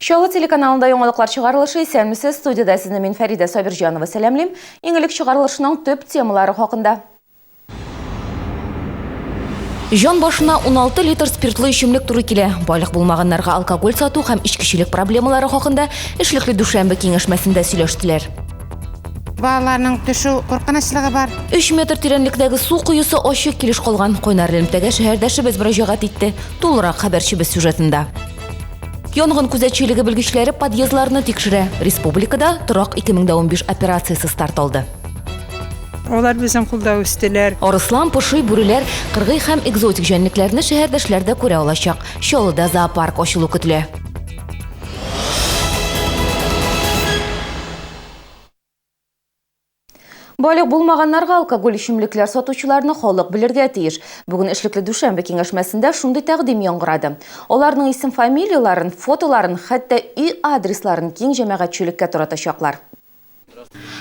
Шоу телеканалында яңалыклар чыгарылышы исәнмесез, студияда сезне мин Фәрида Сабирҗанова сәламлим. Иң элек чыгарылышның төп темалары хакында. Жан башына 16 литр спиртлы эчемлек туры килә. Байлык булмаганнарга алкоголь сату һәм ичкечелек проблемалары хакында эшлекле дүшәмбе киңәшмәсендә сөйләштеләр. Балаларның төшү куркынычлыгы бар. 3 метр тирәнлектәге су куюсы ачык килеш калган. Койнар элемтәгә шәһәрдәшебез мөрәҗәгать итте. Тулырак хәбәрчебез сюжетында. Янгын күзәтчелеге белгечләре подъездларны тикшерә. Республикада торак 2015 операциясе старт алды. Алар безнең кулда үстеләр. Арыслан, пошый, бүреләр, кыргый һәм экзотик җәнлекләрне шәһәрдәшләрдә күрә алачак. Чаллыда зоопарк ачылу көтелә. Байлык булмаганнарга алкоголь эчемлекләр сатучыларны халык белергә тиеш. Бүген эшлекле дүшәмбе киңәшмәсендә шундый тәкъдим яңгырады. Аларның исем фамилияларын, фотоларын, хәтта үй адресларын киң җәмәгатьчелеккә таратачаклар.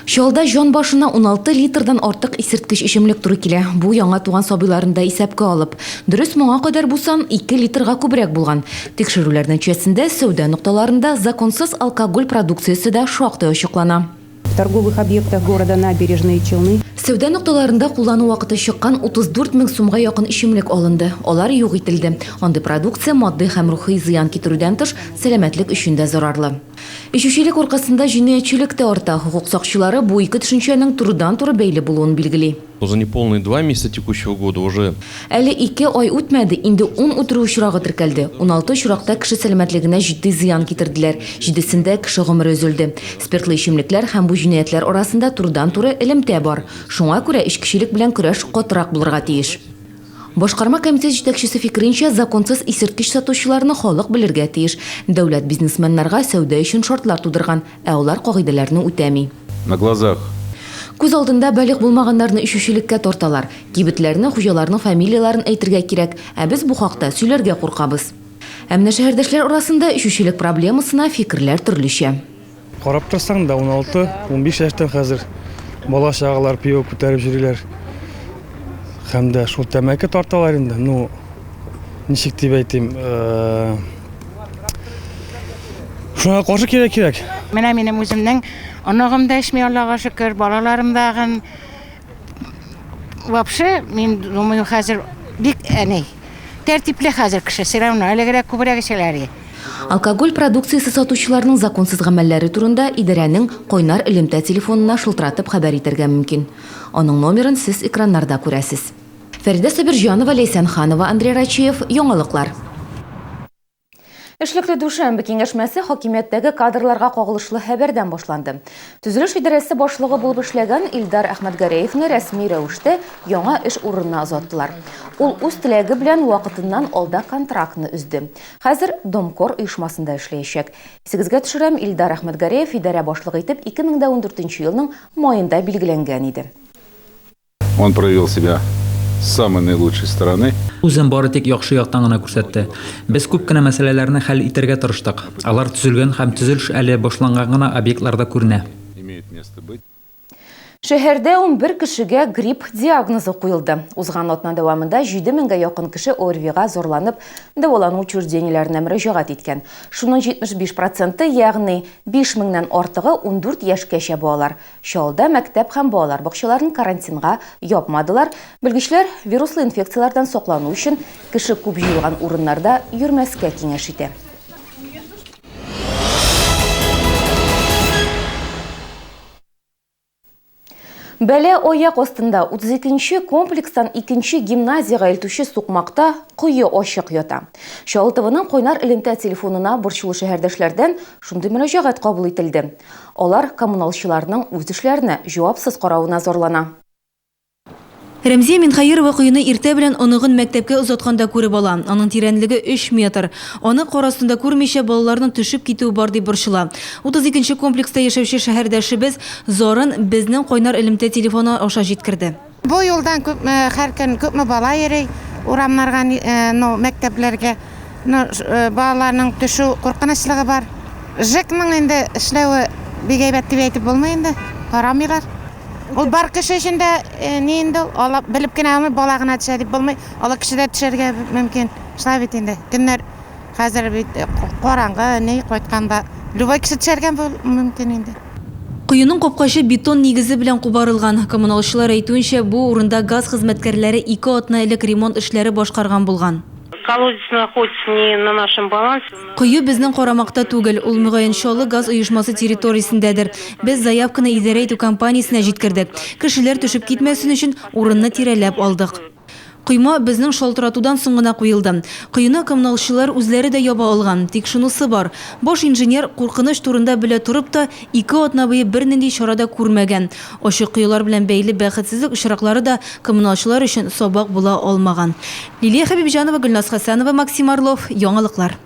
Шалда жан башына 16 литрдан артык исерткеч эчемлек туры килә. Бу яңа туган сабыйларында исәпкә алып. Дөрес моңа кадәр бу сан 2 литрга күбрәк булган. Тикшерүләр нәтиҗәсендә сәүдә нукталарында законсыз алкоголь продукциясе дә шактый ачыклана. В торговых объектах города Набережные Челны. Сәүдә нукталарында куллану вакыты чыккан 34 мең сумга якын эчемлек алынды. Алар юк ителде. Андый продукция матди һәм рухи зыян китерүдән тыш сәламәтлек өчен дә зарарлы. Эчүчелек аркасында җинаятьчелек тә арта. Хукук сакчылары бу ике төшенчәнең турыдан-туры бәйле булуын билгели. За неполные 2 месяца текущего года уже. Әле 2 ай үтмәде, инде 10 үтерү очрагы теркәлде. 16 очракта кеше сәламәтлегенә җитди зыян китерделәр. 7сендә кеше гомере өзелде. Спиртлы эчемлекләр һәм бу җинаятләр арасында турыдан-туры элемтә бар. Шуңа күрә ичкечелек белән көрәш катырак булырга тиеш. Башкарма комитет җитәкчесе фикеренчә, законсыз исерткеч сатучыларны халык белергә тиеш. Дәүләт бизнесменнарга сәүдә өчен шартлар тудырган, ә алар кагыйдәләрне үтәми. На глазах. Күз алдында бәлик булмаганнарны эчүчелеккә тарталар. Кибетләрне, хуҗаларның фамилияларын әйтергә кирәк, ә без бу хакта сөйләргә куркабыз. Ә менә шәһәрдәшләр арасында эчүчелек проблемасына фикерләр төрлечә. Карап торсаң да 16-15 яшьтән хәзер бала чагалар пиво күтәреп йөриләр. Һәм дә шул тәмәке тарталар инде. Ну, ничек дип әйтим, шуңа каршы кирәк. Менә минем үземнең анагым да эчми, Аллага шөкер, балаларым да вообще мин думаю хәзер бик тәртипле хәзер кеше, все равно әлегрәк күбрәк эчәләр. Алкоголь продукциясе сатучыларның законсыз гамәлләре турында идарәнең Койнар элемтә телефонына шылтыратып хәбәр итәргә мөмкин. Аның номерын сез экраннарда күрәсез. Фәридә Сабирҗанова, Ләйсән Ханова, Андрей Рачиев, яңалыклар. Эшлекле дүшәмбе киңәшмәсе хакимияттәге кадрларга кагылышлы хәбәрдән башланды. Төзелеш идарәсе башлыгы булып эшләгән Илдар Әхмәтгәрәевне рәсми рәвештә яңа эш урынына озаттылар. Ул үз теләге белән вакытыннан алда контрактны үзде. Хәзер Домкор оешмасында эшләячәк. Сигезгә төшерәм, Илдар Әхмәтгәрәев идарә башлыгы итеп 2014 елның маенда билгеләнгән иде. Он проявил себя с самой наилучшей стороны. Үзен бары тик яхшы яктан гына күрсәтте. Без күп кенә мәсьәләләрне хәл итәргә тырыштык. Алар төзелгән һәм төзелеш әле башланган гына объектларда күренә. Имеет место быть. Шәһәрдә 11 кешегә грипп диагнозы куелды. Узган атна дәвамында 7 меңгә якын кеше ОРВИга зарланып, дәвалану учреждениеләренә мөрәҗәгать иткән. Шуның 75%, ягъни 5 меңнән артыгы 14 яшькәчә балалар. Шалда мәктәп һәм балалар бакчаларын карантинга япмадылар. Белгечләр вируслы инфекциялардан саклану өчен кеше күп җыелган урыннарда йөрмәскә киңәш итә. Бәлә аяк астында 32-нче комплекстан 2-нче гимназияга илтүче сукмакта куе ачык ята. Шалтывының Койнар элемтә телефонына борчулы шәһәрдәшләрдән шундый мөрәҗәгать кабул ителде. Алар коммуналчыларның үз эшләренә җавапсыз каравына зарлана. Рәмзия Минхаирова куены иртә белән оныгын мәктәпкә озатканда күреп ала. Аның тирәнлеге 3 метр. Аны карасында күрмичә балаларның төшеп китүе бар дип борчыла. 32-нче комплекста яшәүче шәһәрдәшебез зарын безнең Койнар элемтә телефоны аша җиткерде. Бу юлдан күп һәр көн күпме бала йөри, урамнарга, мәктәпләргә. Балаларның төшү куркынычлыгы бар. ЖЭКның инде эшләве бик әйбәт дип әйтеп булмый инде. Карамыйлар. Ул бар кеше өчен дә ни инде алып белеп кенә алмый, бала гына төшә дип булмый. Ала кеше дә төшәргә мөмкин. Шулай бит инде. Көннәр Хәзер бит караңгы, не кайтканда любой кеше төшәргән мөмкин инде. Кuyuның капкачы бетон нигезе белән кубарылган. Коммуналчылар әйтүенчә, бу урында газ хезмәткәрләре 2 атна элек ремонт эшләре башкарган булган. Колодец находится не на нашем балансе. Кую безнең карамакта түгел, ул мөгаен Чаллы газ оешмасы территориясендәдер. Без заявканы идарә итү компаниясенә җиткердек. Кешеләр төшеп китмәсен өчен урынны тирәләп алдык. Койма безнең шалтыратудан соң гына куелды. Кuyuны коммуналчылар үзләре дә яба алган. Тик шунысы бар. Баш инженер куркыныч турында белә турып та 2 атна буе бернинди чарада күрмәгән. Ачык куюлар белән бәйле бәхетсезлек очраклары да коммуналчылар өчен сабак була алмаган. Лилия Хәбибҗанова, Гөлназ Хәсәнова, Максим Орлов, Яңалыклар.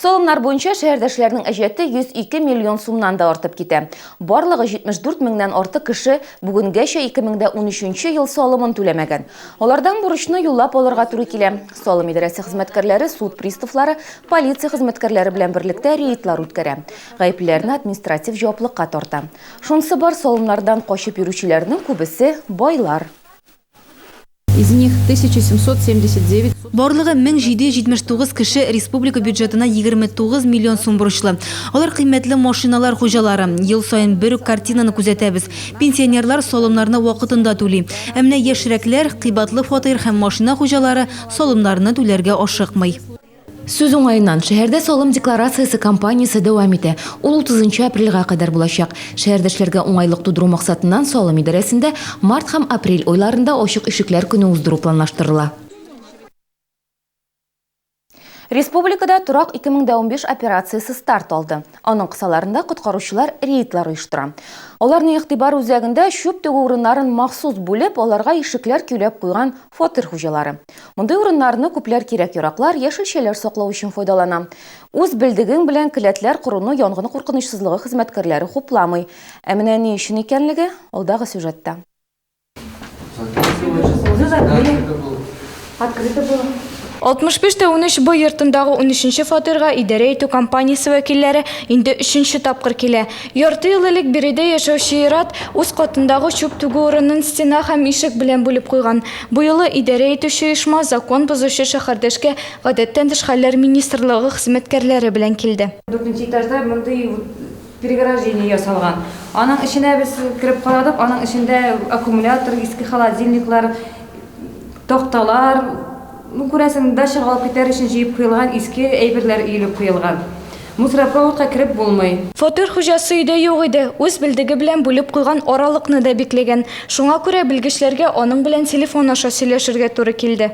Солымнар буенча шәһәрдәшләрнең әҗәте 102 миллион сумнан да артып китә. Барлыгы 74 меңнән артык кеше бүгенгәчә 2013 ел солымын түләмәгән. Алардан бурычны юллап алырга туры килә. Солым идарәсе хезмәткәрләре, суд приставлары, полиция хезмәткәрләре белән берлектә рейдлар үткәрә. Гаеплеләрне административ җаваплылыкка тарта. Шунысы бар, солымнардан качып йөрүчеләрнең күбесе байлар. Из них 1779. Барлыгы 1779 кеше республика бюджетына 29 миллион сум бурычлы. Алар кыйммәтле машиналар хуҗалары. Ел саен бер үк картинаны күзәтәбез. Пенсионерлар солымнарны вакытында түли. Ә менә яшьрәкләр, кыйбатлы фатир һәм машина хуҗалары солымнарны түләргә ашыкмый. Сүз уңайыннан шәһәрдә солым декларациясе кампаниясе дәвам итә. Ул 30 апрельгә кадәр булачак. Шәһәрдәшләргә уңайлык тудыру максатыннан солым идарәсендә март һәм апрель айларында ачык ишекләр көне уздыру планлаштырыла. Республикада Турак 2015 операциясы старт алды. Аның кысаларында коткаручылар рейдлар оештыра. Аларның игътибар үзәгендә шөп тегү урыннарын махсус бүлеп, аларга ишекләр көйләп куйган фатир хуҗалары. Мондай урыннарны күпләр кирәк-яраклар, яшелчәләр саклау өчен файдалана. Үз белдегең белән келәтләр коруны янгын куркынычсызлыгы хезмәткәрләре хупламый. Ә менә ни өчен икәнлеге алдагы сюжетта. Открыто было. 65-13 бу йортындагы 13-нче фатирга идарә итү компаниясе вәкилләре инде 3-нче тапкыр килә. Ярты ел элек биредә яшәүче Ират үз катындагы чүп түгү урынын стена һәм ишек белән бүлеп куйган. Бу юлы идарә итүче оешма закон бозучы шәһәрдәшкә гадәттән тыш хәлләр министрлыгы хезмәткәрләре белән килде. 4-нче этажда мондай переграждение ясалган. Аның эченә без кирип карадык, аның эчендә аккумулятор, иске холодильниклар, тохталар, күрәсең дача алып китәр өчен җыеп куелган иске әйберләр өелеп куелган. Мусоропроводка кирип булмый. Фатир хуҗасы өйдә юк иде. Үз белдеге белән бүлеп куйган аралыкны да бикләгән. Шуңа күрә белгечләргә аның белән телефон аша сөйләшергә туры килде.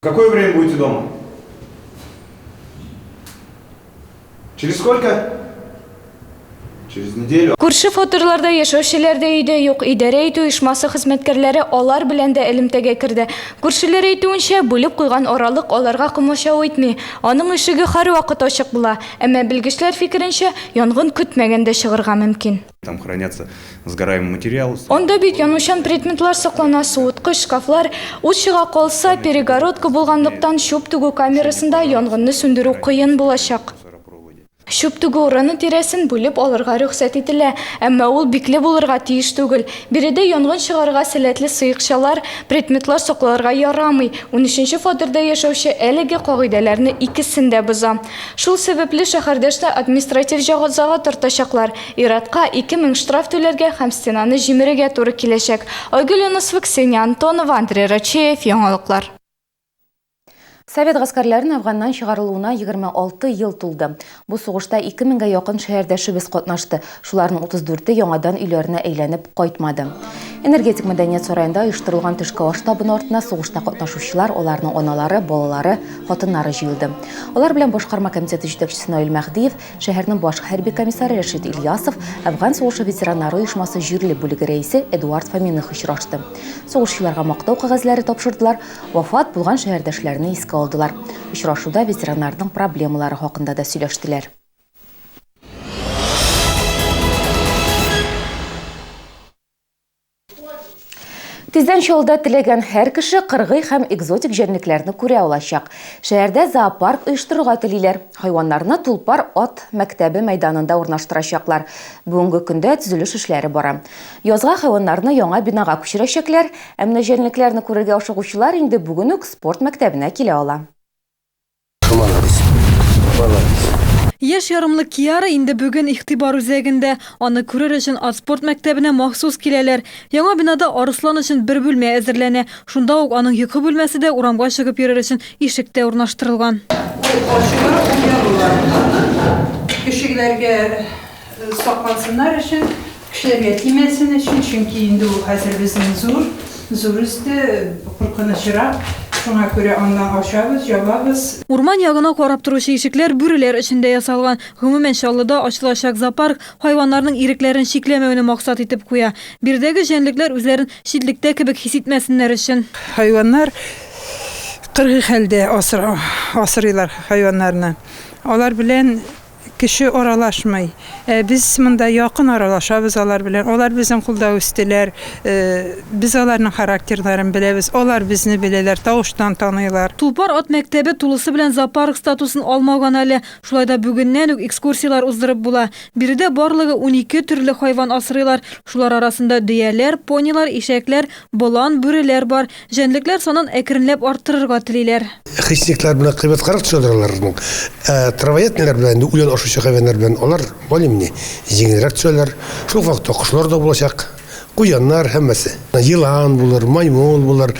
Какое время будете дома? Через сколько? Через неделю. Күрше фатирларда яшәүчеләр дә өйдә юк. Идарә итү оешмасы хезмәткәрләре алар белән дә элемтәгә керде. Күршеләр әйтүенчә, бүлеп куйган аралык аларга комачау итми. Аның ишеге һәр вакыт ачык була. Әмма белгечләр фикеренчә, янгын көтмәгәндә чыгарга мөмкин. Там хранятся сгораемый материал. Онда бит янучан предметлар саклана, суыткыч, шкафлар. Ут чыга калса, перегородка булганлыктан чүп түгү камерасында янгынны сүндерү кыен булачак. Чүп түгү урыны тирәсен бүлеп алырга рөхсәт ителә, әмма ул бикле булырга тиеш түгел. Биредә янгын чыгарга сәләтле сыйыкчалар, предметлар сакларга ярамый. 13-нче фатирда яшәүче әлеге кагыйдәләрне икесен дә боза. Шул сәбәпле шәһәрдәштә административ җаваплылыкка тартачаклар. Иратка 2000 штраф түләргә һәм стенаны җимерергә туры киләчәк. Айгөл Юнысова, Ксения Антонова, Андрей Рачеев, Яңалыклар. Совет гаскәрләренең Афганнан чыгарылуына 26 ел тулды. Бу сугышта 2000-гә якын шәһәрдәшебез катнашты. Шуларның 34-е яңадан өйләренә әйләнеп кайтмады. Энергетик мәдәният сараенда оештырылган төшке аш табыны артына сугышта катнашучылар, аларның аналары, балалары, хатыннары җыелды. Алар белән башкарма комитеты җитәкчесе Наил Мәхдиев, шәһәрнең баш хәрби комиссары Рәшид Ильясов, Афган сугышы ветераннары оешмасы җирле бүлеге рәисе Эдуард Фоминых очрашты. Сугышчыларга мактау кәгазьләре тапшырдылар, вафат булган шәһәрдәшләрне искә алдылар. Очрашуда ветераннарның проблемалары хакында да сөйләштеләр. Тиздән Чаллыда теләгән һәр кеше кыргый һәм экзотик җәнлекләрне күрә алачак. Шәһәрдә зоопарк оештырырга телиләр. Хайваннарны Тулпар ат мәктәбе мәйданында урнаштырачаклар. Бүгенге көндә төзелеш эшләре бара. Язга хайваннарны яңа бинага күчерәчәкләр, ә менә җәнлекләрне күрергә ашыгучылар инде бүген үк спорт мәктәбенә килә ала. Яш ярымлы Кияра инде бүген игътибар үзәгендә. Аны күрер өчен спорт мәктәбенә махсус киләләр. Яңа бинада Арыслан өчен бер бүлмә әзерләнә. Шунда ук аның йокы бүлмәсе дә урамга чыгып йөрер өчен ишектә урнаштырылган. Кешеләргә саклансыннар өчен, кешеләргә тимәсен өчен, чөнки инде ул хәзер безнең зур өсте куркынычрак. Шуңа күрә андан ачабыз, ябабыз. Урман ягына карап торучы ишекләр бүреләр эчендә ясалган. Гомумән Чаллыда ачылачак зоопарк хайваннарның ирекләрен чикләмәүне максат итеп куя. Бирдәге җәнлекләр үзләрен читлектә кебек хис итмәсеннәр өчен. Хайваннар кыргый хәлдә асрыйлар хайваннарны. Алар белән кеше аралашмый. Biz монда якын аралашабыз алар белән. Алар безнең кулда үстеләр. Без аларның характерларын беләбез. Алар безне беләләр, тавыштан таныйлар. Тулпар ат мәктәбе тулысы белән зоопарк статусын алмаган әле. Шулай да бүгеннән үк экскурсиялар уздырып була. Биредә барлыгы 12 төрле хайван асрыйлар. Шулар арасында дөяләр, понилар, ишәкләр, болан, бүреләр бар. Җәнлекләр санын әкренләп арттырырга телиләр. Хищниклар белән кыйбат карак төшәләрләрнең. Травоядниклар белән үлән ашучы хайваннар белән алар Балимни, җиңелрәк төшәләр. Шул вакытта кошлар да булачак, куяннар һәммәсе. Йылан булыр, маймыл булыр,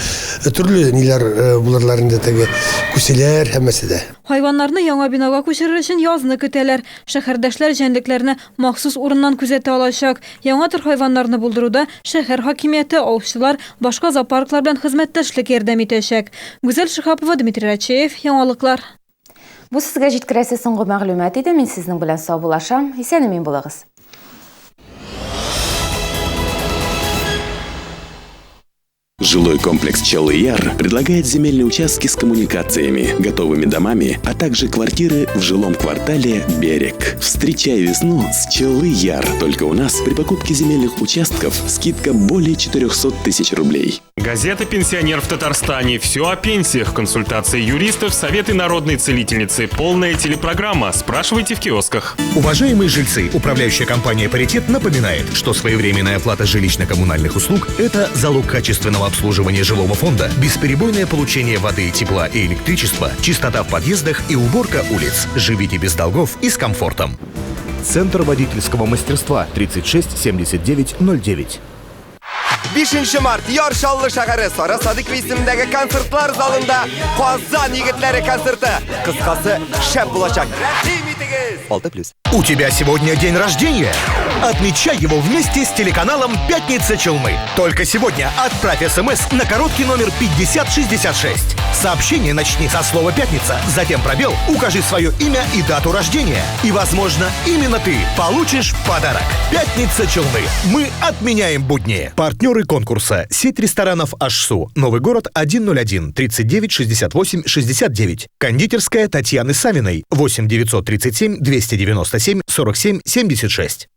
төрле ниләр булырлар инде теге күселәр һәммәсе дә. Хайваннарны яңа бинага күчерер өчен язны көтәләр. Шәһәрдәшләр җәнлекләрне махсус урыннан күзәтә алачак. Яңа төр хайваннарны булдыруда шәһәр хакимияте, аучылар, башка зоопарклар белән хезмәттәшлек ярдәм итәчәк. Гүзәл Шихапова, Дмитрий Рачеев, Яңалыклар. Бу сезгә җиткерәсе соңгы мәгълүмат иде. Мин сезнең белән саубулашам. Исән-имин булыгыз. Жилой комплекс «Чаллы-Яр» предлагает земельные участки с коммуникациями, готовыми домами, а также квартиры в жилом квартале «Берег». Встречай весну с «Чаллы-Яр». Только у нас при покупке земельных участков скидка более 400 тысяч рублей. Газета «Пенсионер» в Татарстане. Все о пенсиях, консультации юристов, советы народной целительницы, полная телепрограмма. Спрашивайте в киосках. Уважаемые жильцы, управляющая компания «Паритет» напоминает, что своевременная оплата жилищно-коммунальных услуг – это залог качественного обслуживания жилого фонда, бесперебойное получение воды, тепла и электричества, чистота в подъездах и уборка улиц. Живите без долгов и с комфортом. Центр водительского мастерства 36 79 09. 5 март Яршаллы шәһәре Сара Садыкова исемендәге концертлар залында Казан егетләре концерты. Кыскасы шәп булачак. Рәхим итегез. 6+. У тебя сегодня день рождения? Отмечай его вместе с телеканалом «Пятница Челны». Только сегодня отправь СМС на короткий номер 5066. Сообщение начни со слова «Пятница», затем пробел, укажи свое имя и дату рождения. И, возможно, именно ты получишь подарок. «Пятница Челны». Мы отменяем будни. Партнеры конкурса. Сеть ресторанов «Ашсу». Новый город 101 39 68 69. Кондитерская Татьяны Савиной 8 937 297 47 76.